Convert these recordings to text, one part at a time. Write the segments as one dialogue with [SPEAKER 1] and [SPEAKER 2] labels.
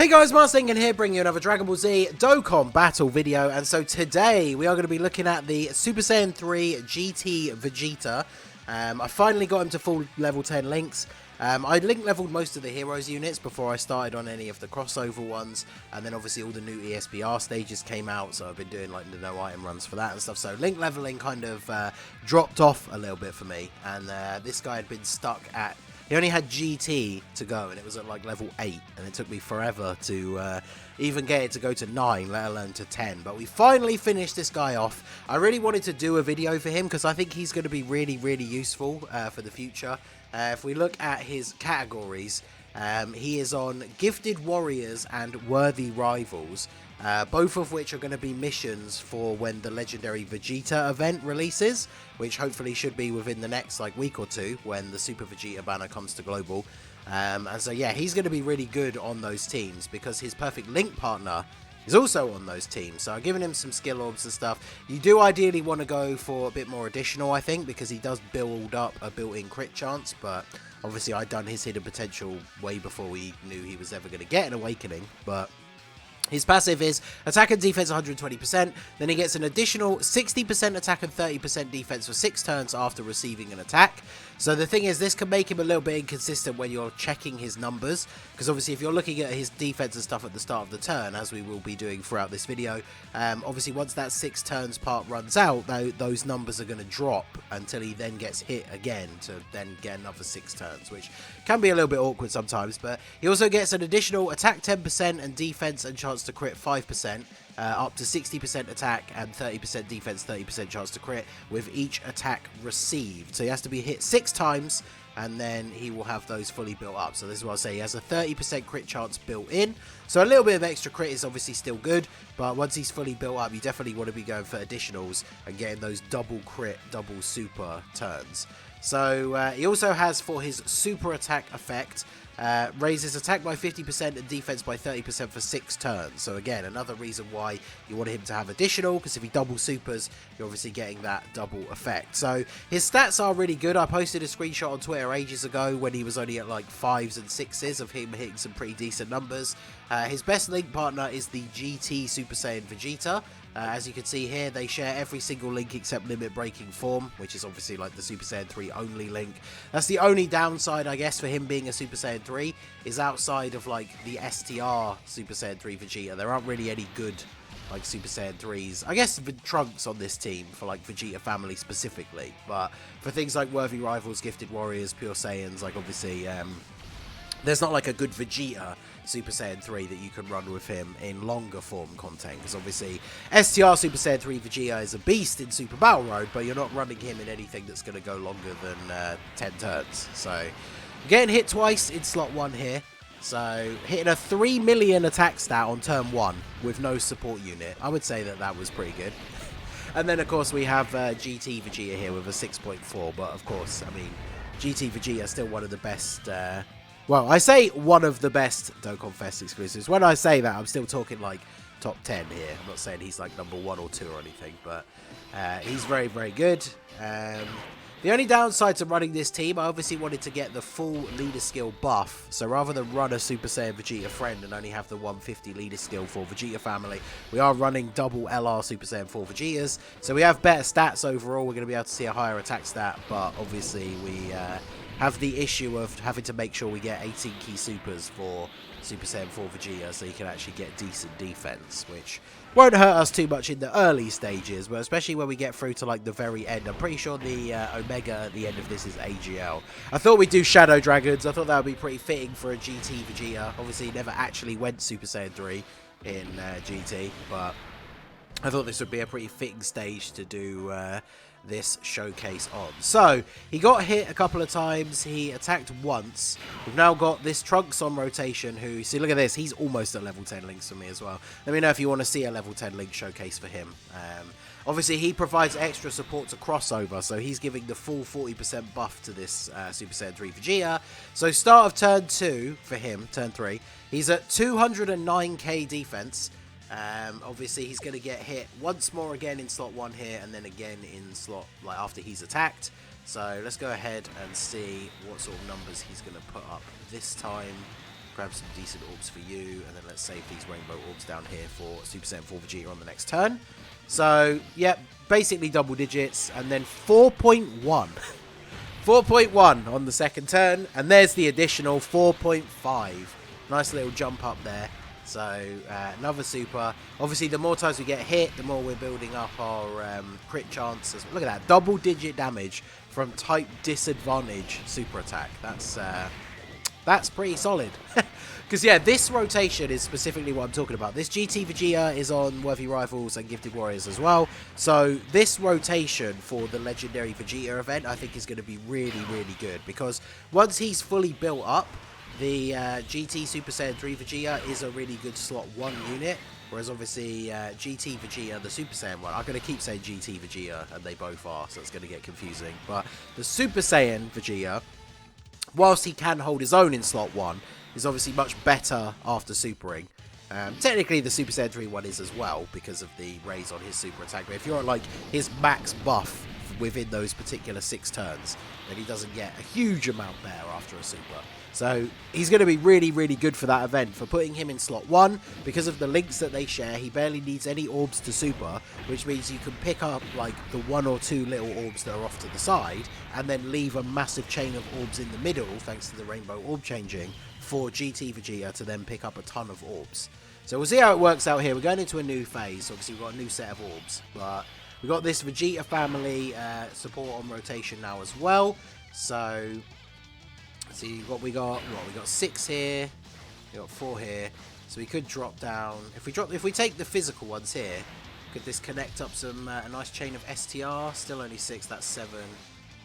[SPEAKER 1] Hey guys, Marslingan here, bringing you another Dragon Ball Z Dokkan battle video, and so today we are going to be looking at the Super Saiyan 3 GT Vegeta. I finally got him to full level 10 links. I link leveled most of the heroes units before I started on any of the crossover ones, and then obviously all the new ESPR stages came out, so I've been doing like the no item runs for that and stuff. So link leveling kind of dropped off a little bit for me, and this guy had been stuck at... He only had GT to go, and it was at like level 8, and it took me forever to even get it to go to 9, let alone to 10. But we finally finished this guy off. I really wanted to do a video for him because I think he's going to be really, really useful for the future. If we look at his categories, he is on Gifted Warriors and Worthy Rivals, both of which are going to be missions for when the legendary Vegeta event releases, which hopefully should be within the next like week or two when the Super Vegeta banner comes to global. And so yeah, he's going to be really good on those teams because his perfect link partner is also on those teams. So I've given him some skill orbs and stuff. You do ideally want to go for a bit more additional, I think, because he does build up a built-in crit chance, but obviously I'd done his hidden potential way before we knew he was ever going to get an awakening. But his passive is attack and defense 120%, then he gets an additional 60% attack and 30% defense for 6 turns after receiving an attack. So the thing is, this can make him a little bit inconsistent when you're checking his numbers, because obviously if you're looking at his defense and stuff at the start of the turn, as we will be doing throughout this video, obviously once that 6 turns part runs out, those numbers are going to drop until he then gets hit again to then get another 6 turns, which can be a little bit awkward sometimes. But he also gets an additional attack 10% and defense and chance to crit 5%, up to 60% attack and 30% defense, 30% chance to crit with each attack received. So he has to be hit 6 times, and then he will have those fully built up. So this is what I say, he has a 30% crit chance built in. So a little bit of extra crit is obviously still good, but once he's fully built up, you definitely want to be going for additionals and getting those double crit, double super turns. So he also has, for his super attack effect, raises attack by 50% and defense by 30% for 6 turns. So again, another reason why you want him to have additional, because if he double supers, you're obviously getting that double effect. So his stats are really good. I posted a screenshot on Twitter ages ago when he was only at like 5s and 6s of him hitting some pretty decent numbers. His best link partner is the GT Super Saiyan Vegeta. As you can see here, they share every single link except limit breaking form, which is obviously like the Super Saiyan 3 only link. That's the only downside, I guess, for him being a Super Saiyan 3, is outside of like the STR Super Saiyan 3 Vegeta, there aren't really any good like Super Saiyan 3s. I guess the Trunks on this team for like Vegeta family specifically, but for things like Worthy Rivals, Gifted Warriors, Pure Saiyans, like obviously there's not like a good Vegeta Super Saiyan 3 that you can run with him in longer form content, because obviously STR Super Saiyan 3 Vegeta is a beast in Super Battle Road, but you're not running him in anything that's going to go longer than 10 turns. So getting hit twice in slot 1 here. So hitting a 3 million attack stat on turn 1 with no support unit. I would say that that was pretty good. And then of course we have GT Vegeta here with a 6.4, but of course, I mean, GT Vegeta is still one of the best... well, I say one of the best Dokkan Fest exclusives. When I say that, I'm still talking like top 10 here. I'm not saying he's like number 1 or 2 or anything, but he's very, very good. The only downside to running this team, I obviously wanted to get the full leader skill buff. So rather than run a Super Saiyan Vegeta friend and only have the 150 leader skill for Vegeta family, we are running double LR Super Saiyan 4 Vegetas. So we have better stats overall. We're going to be able to see a higher attack stat, but obviously we... have the issue of having to make sure we get 18 key supers for Super Saiyan 4 Vegeta so you can actually get decent defense, which won't hurt us too much in the early stages, but especially when we get through to like the very end. I'm pretty sure the Omega at the end of this is AGL. I thought we'd do Shadow Dragons. I thought that would be pretty fitting for a GT Vegeta. Obviously, he never actually went Super Saiyan 3 in GT, but I thought this would be a pretty fitting stage to do this showcase on. So he got hit a couple of times, he attacked once. We've now got this Trunks on rotation who, see, look at this, he's almost at level 10 links for me as well. Let me know if you want to see a level 10 link showcase for him. Obviously he provides extra support to crossover, so he's giving the full 40% buff to this Super Saiyan 3 Vegeta. So start of turn 2 for him, turn 3, he's at 209k defense. Obviously he's going to get hit once more again in slot 1 here, and then again in slot like after he's attacked. So let's go ahead and see what sort of numbers he's going to put up this time. Grab some decent orbs for you, and then let's save these rainbow orbs down here for Super Saiyan 4 Vegeta on the next turn. So, yeah, basically double digits, and then 4.1. 4.1 on the second turn, and there's the additional 4.5. Nice little jump up there. So, another super. Obviously, the more times we get hit, the more we're building up our crit chances. Look at that, double-digit damage from type disadvantage super attack. That's pretty solid. Because, yeah, this rotation is specifically what I'm talking about. This GT Vegeta is on Worthy Rivals and Gifted Warriors as well. So, this rotation for the Legendary Vegeta event, I think is going to be really, really good. Because once he's fully built up, the GT Super Saiyan 3 Vegeta is a really good slot 1 unit. Whereas, obviously, GT Vegeta, the Super Saiyan one, I'm going to keep saying GT Vegeta, and they both are, so it's going to get confusing. But the Super Saiyan Vegeta, whilst he can hold his own in slot 1, is obviously much better after supering. Technically, the Super Saiyan 3 one is as well, because of the raise on his super attack. But if you're at, like, his max buff within those particular 6 turns, then he doesn't get a huge amount there after a super. So, he's going to be really, really good for that event. For putting him in slot 1, because of the links that they share, he barely needs any orbs to super, which means you can pick up, like, the 1 or 2 little orbs that are off to the side, and then leave a massive chain of orbs in the middle, thanks to the rainbow orb changing, for GT Vegeta to then pick up a ton of orbs. So, we'll see how it works out here. We're going into a new phase. Obviously, we've got a new set of orbs, but we've got this Vegeta family support on rotation now as well. So, see what we got. We got 6 here. We got 4 here. So we could drop down. If we take the physical ones here, could this connect up some a nice chain of STR? Still only 6. That's 7.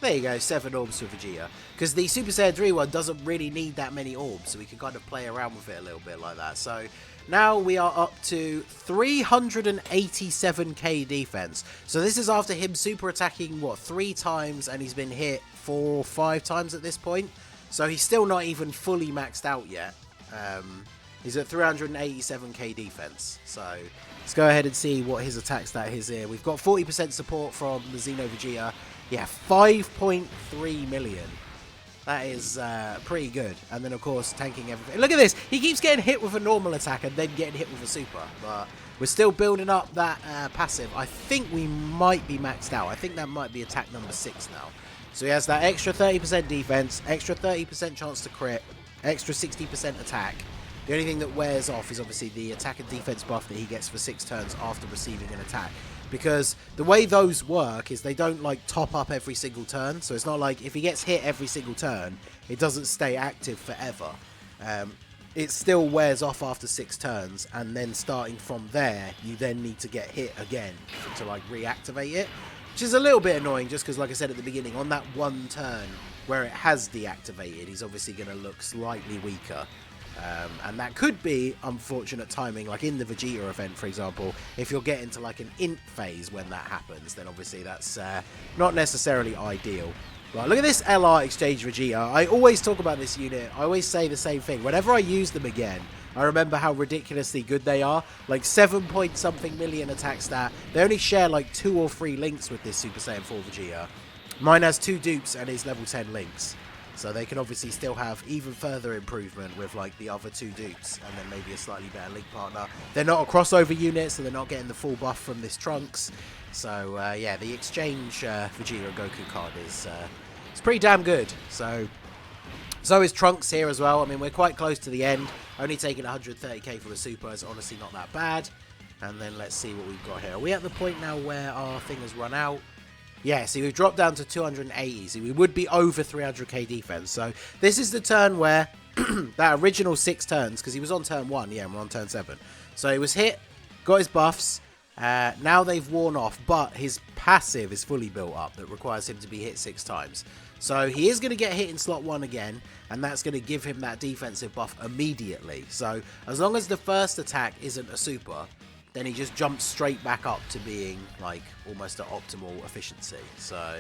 [SPEAKER 1] There you go, 7 orbs for Vegeta. Because the Super Saiyan 3 one doesn't really need that many orbs, so we can kind of play around with it a little bit like that. So now we are up to 387k defense. So this is after him super attacking, what, 3 times, and he's been hit 4 or 5 times at this point. So he's still not even fully maxed out yet. He's at 387k defense. So let's go ahead and see what his attack stat is here. We've got 40% support from the Xeno Vegeta. Yeah, 5.3 million. That is pretty good. And then, of course, tanking everything. Look at this. He keeps getting hit with a normal attack and then getting hit with a super. But we're still building up that passive. I think we might be maxed out. I think that might be attack number 6 now. So he has that extra 30% defense, extra 30% chance to crit, extra 60% attack. The only thing that wears off is obviously the attack and defense buff that he gets for 6 turns after receiving an attack. Because the way those work is they don't, like, top up every single turn. So it's not like if he gets hit every single turn, it doesn't stay active forever. It still wears off after 6 turns, and then starting from there, you then need to get hit again to, like, reactivate it. Which is a little bit annoying, just because, like I said at the beginning, on that one turn where it has deactivated, he's obviously going to look slightly weaker. And that could be unfortunate timing, like in the Vegeta event, for example. If you're getting to like an int phase when that happens, then obviously that's not necessarily ideal. But look at this LR Exchange Vegeta. I always talk about this unit. I always say the same thing. Whenever I use them again, I remember how ridiculously good they are. Like 7-point-something million attack stat. They only share like 2 or 3 links with this Super Saiyan 4 Vegeta. Mine has 2 dupes and is level 10 links. So they can obviously still have even further improvement with like the other 2 dupes and then maybe a slightly better link partner. They're not a crossover unit, so they're not getting the full buff from this Trunks. So yeah, the Exchange Vegeta Goku card is it's pretty damn good. So is Trunks here as well. I mean, we're quite close to the end. Only taking 130k for a super is honestly not that bad. And then let's see what we've got here. Are we at the point now where our thing has run out? Yeah, see, we've dropped down to 280. So we would be over 300k defense. So this is the turn where that original 6 turns, because he was on turn 1. Yeah, we're on turn 7. So he was hit, got his buffs. Now they've worn off, but his passive is fully built up that requires him to be hit 6 times. So he is going to get hit in slot 1 again, and that's going to give him that defensive buff immediately. So as long as the first attack isn't a super, then he just jumps straight back up to being like almost at optimal efficiency. So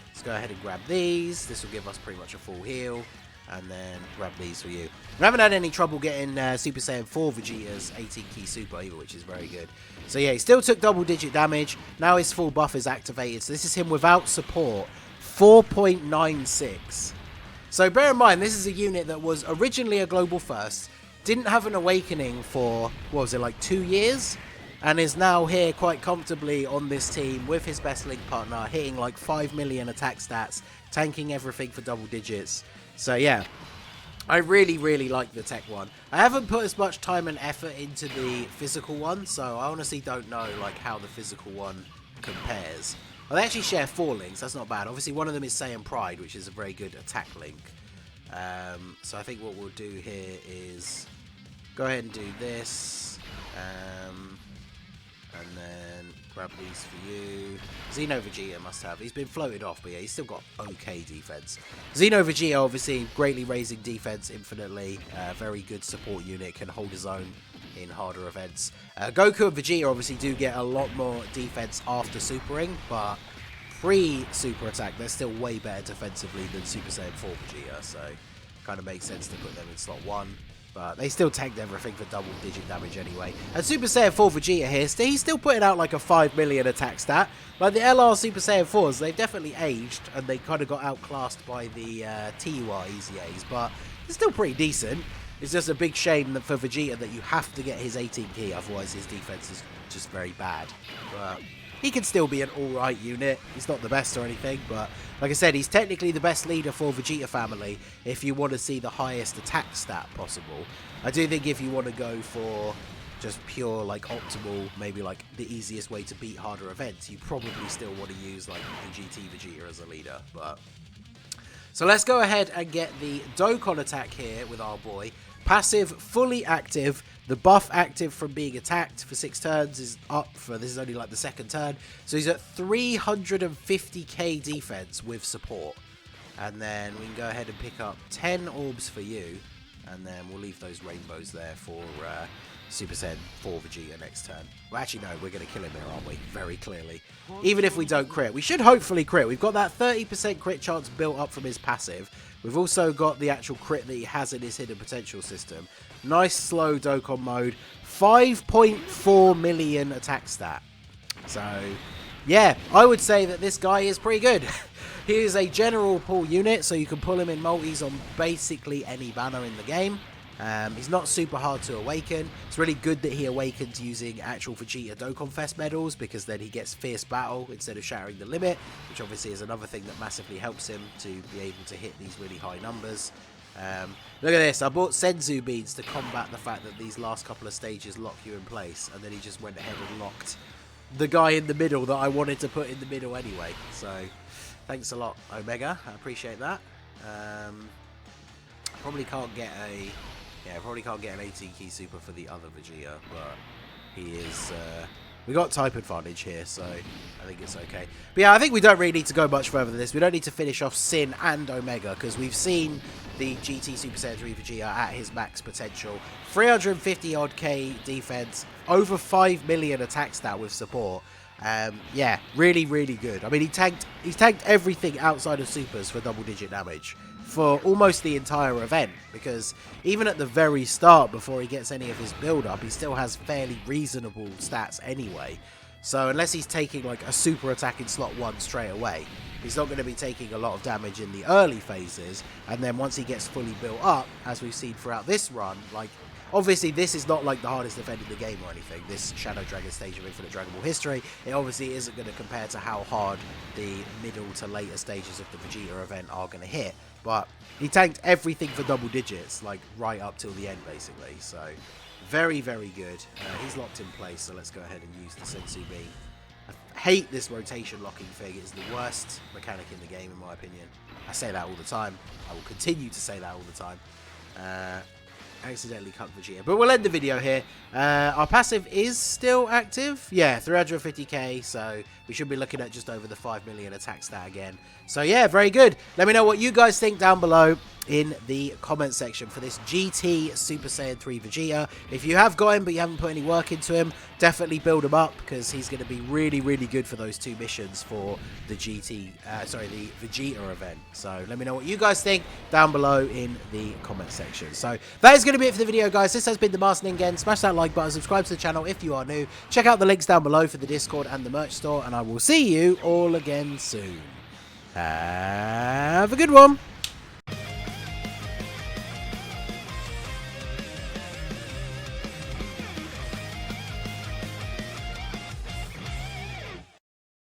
[SPEAKER 1] let's go ahead and grab these. This will give us pretty much a full heal. And then grab these for you. We haven't had any trouble getting Super Saiyan 4 Vegeta's 18 key super either, which is very good. So yeah, he still took double-digit damage. Now his full buff is activated. So this is him without support. 4.96. So bear in mind, this is a unit that was originally a global first. didn't have an awakening for, what was it, like 2 years? And is now here quite comfortably on this team with his best link partner, hitting like 5 million attack stats, tanking everything for double digits. So yeah, I really, really like the tech one. I haven't put as much time and effort into the physical one, so I honestly don't know like how the physical one compares. Well, they actually share 4 links, that's not bad. Obviously one of them is Saiyan Pride, which is a very good attack link. So I think what we'll do here is go ahead and do this. And then grab these for you. Xeno Vegeta must have. He's been floated off, but yeah, he's still got okay defense. Xeno Vegeta, obviously, greatly raising defense infinitely. Very good support unit, can hold his own in harder events. Goku and Vegeta obviously do get a lot more defense after supering, but pre-super attack, they're still way better defensively than Super Saiyan 4 Vegeta, so kind of makes sense to put them in slot 1. But they still tanked everything for double-digit damage anyway. And Super Saiyan 4 Vegeta here, he's still putting out like a 5 million attack stat. Like the LR Super Saiyan 4s, they've definitely aged, and they kind of got outclassed by the TUR Easy A's, but it's still pretty decent. It's just a big shame that for Vegeta that you have to get his 18 key, otherwise his defense is just very bad. But he can still be an alright unit. He's not the best or anything, but like I said, he's technically the best leader for Vegeta family if you want to see the highest attack stat possible. I do think if you want to go for just pure, like, optimal, maybe, like, the easiest way to beat harder events, you probably still want to use, like, the GT Vegeta as a leader, but... So let's go ahead and get the Dokkan attack here with our boy. Passive, fully active. The buff active from being attacked for 6 turns is up for, this is only like the 2nd turn. So he's at 350k defense with support. And then we can go ahead and pick up 10 orbs for you. And then we'll leave those rainbows there for Super Saiyan 4 Vegeta next turn. Well, actually, no, we're going to kill him here, aren't we? Very clearly. Even if we don't crit. We should hopefully crit. We've got that 30% crit chance built up from his passive. We've also got the actual crit that he has in his hidden potential system. Nice slow Dokkan mode. 5.4 million attack stat. So, yeah, I would say that this guy is pretty good. He is a general pull unit, so you can pull him in multis on basically any banner in the game. He's not super hard to awaken. It's really good that he awakens using actual Vegeta Dokkan Fest medals, because then he gets Fierce Battle instead of Shattering the Limit, which obviously is another thing that massively helps him to be able to hit these really high numbers. Look at this, I bought Senzu beads to combat the fact that these last couple of stages lock you in place, and then he just went ahead and locked the guy in the middle that I wanted to put in the middle anyway. So, thanks a lot, Omega, I appreciate that. Probably can't get a... Yeah, I probably can't get an 18 key super for the other Vegeta, but he is... we got type advantage here, so I think it's okay. But yeah, I think we don't really need to go much further than this. We don't need to finish off Sin and Omega, because we've seen the GT Super Saiyan 3 Vegeta at his max potential. 350 odd K defense, over 5 million attack stat with support. Yeah, really, really good. I mean, he's tanked everything outside of supers for double-digit damage for almost the entire event, because even at the very start, before he gets any of his build-up, he still has fairly reasonable stats anyway. So unless he's taking like a super attack in slot 1 straight away, he's not going to be taking a lot of damage in the early phases, and then once he gets fully built up, as we've seen throughout this run, like... Obviously, this is not like the hardest event in the game or anything, this Shadow Dragon stage of Infinite Dragon Ball history. It obviously isn't going to compare to how hard the middle to later stages of the Vegeta event are going to hit. But he tanked everything for double digits, like right up till the end, basically. So, very, very good. He's locked in place, so let's go ahead and use the Sensu Beam. I hate this rotation locking thing. It's the worst mechanic in the game, in my opinion. I say that all the time. I will continue to say that all the time. Accidentally cut Vegeta, but we'll end the video here. Our passive is still active, yeah, 350k, so we should be looking at just over the 5 million attack stat again. So yeah, very good. Let me know what you guys think down below in the comment section for this GT Super Saiyan 3 Vegeta. If you have got him but you haven't put any work into him, definitely build him up, because he's going to be really, really good for those 2 missions for the the Vegeta event. So let me know what you guys think down below in the comment section. So that is going to be it for the video, guys. This has been the Master Ningen. Smash that like button, subscribe to the channel if you are new. Check out the links down below for the Discord and the merch store, and I will see you all again soon. Have a good one.